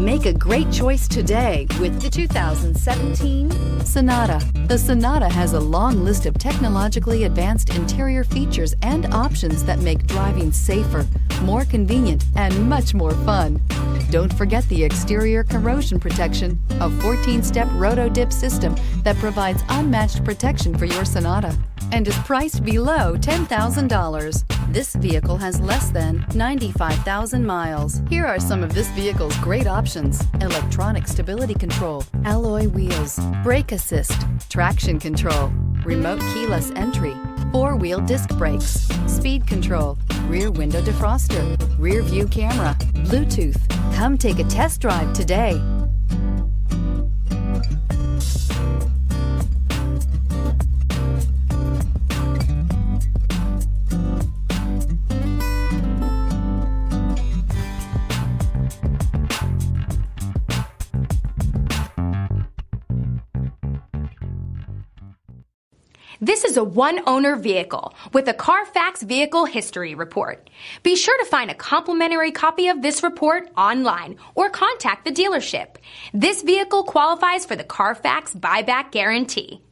Make a great choice today with the 2017 Sonata. The Sonata has a long list of technologically advanced interior features and options that make driving safer, more convenient, and much more fun. Don't forget the exterior corrosion protection, a 14-step roto-dip system that provides unmatched protection for your Sonata and is priced below $10,000. This vehicle has less than 95,000 miles. Here are some of this vehicle's great options: electronic stability control, alloy wheels, brake assist, traction control, remote keyless entry, four-wheel disc brakes, speed control, rear window defroster, rear view camera, Bluetooth. Come take a test drive today. This is a one-owner vehicle with a CARFAX Vehicle History Report. Be sure to find a complimentary copy of this report online or contact the dealership. This vehicle qualifies for the CARFAX Buyback Guarantee.